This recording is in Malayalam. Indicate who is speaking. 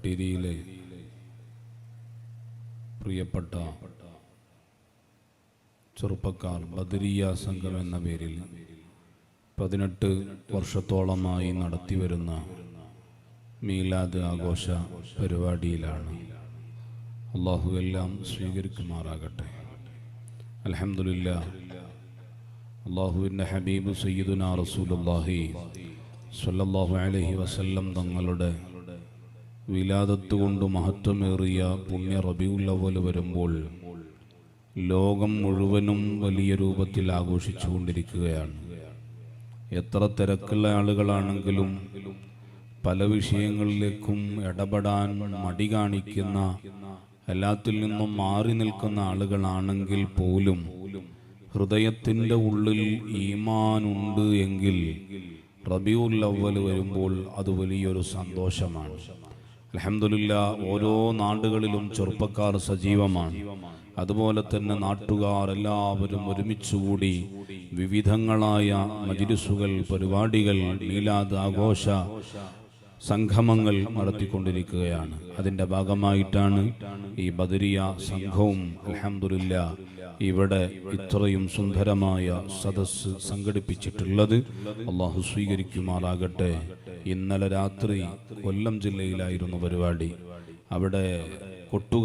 Speaker 1: കട്ടീരിയിലെ പ്രിയപ്പെട്ട ചെറുപ്പക്കാർ ബദരിയ സംഘം എന്ന പേരിൽ 18 വർഷത്തോളമായി നടത്തിവരുന്ന മീലാദ് ആഘോഷ പരിപാടിയിലാണ്. അല്ലാഹു എല്ലാം സ്വീകരിക്കുമാറാകട്ടെ. അൽഹംദുലില്ലാഹ്. അല്ലാഹുവിൻ്റെ ഹബീബ് സയ്യിദുനാ റസൂലുള്ളാഹി സ്വല്ലല്ലാഹു അലൈഹി വസല്ലം തങ്ങളുടെ വിലാദത്ത് കൊണ്ട് മഹത്വമേറിയ പുണ്യ റബീഉൽ അവ്വൽ വരുമ്പോൾ ലോകം മുഴുവനും വലിയ രൂപത്തിൽ ആഘോഷിച്ചുകൊണ്ടിരിക്കുകയാണ്. എത്ര തിരക്കുള്ള ആളുകളാണെങ്കിലും പല വിഷയങ്ങളിലേക്കും ഇടപെടാൻ മടി കാണിക്കുന്ന, എല്ലാത്തിൽ നിന്നും മാറി നിൽക്കുന്ന ആളുകളാണെങ്കിൽ പോലും ഹൃദയത്തിൻ്റെ ഉള്ളിൽ ഈമാനുണ്ട് എങ്കിൽ റബീഉൽ അവ്വൽ വരുമ്പോൾ അത് വലിയൊരു സന്തോഷമാണ്. അൽഹംദുലില്ലാഹ്. ഓരോ നാടുകളിലും ചെറുപ്പക്കാർ സജീവമാണ്. അതുപോലെ തന്നെ നാട്ടുകാർ എല്ലാവരും ഒരുമിച്ചുകൂടി വിവിധങ്ങളായ മജ്‌ലിസുകൾ, പരിപാടികൾ, മീലാദ് ആഘോഷ സംഗമങ്ങൾ നടത്തിക്കൊണ്ടിരിക്കുകയാണ്. അതിൻ്റെ ഭാഗമായിട്ടാണ് ഈ ബദരിയ സംഘവും അൽഹംദുലില്ലാഹ് ഇവിടെ ഇത്രയും സുന്ദരമായ സദസ്സ് സംഘടിപ്പിച്ചിട്ടുള്ളത്. അല്ലാഹു സ്വീകരിക്കുമാറാകട്ടെ. ഇന്നലെ രാത്രി കൊല്ലം ജില്ലയിലായിരുന്നു പരിപാടി. അവിടെ കൊട്ടുക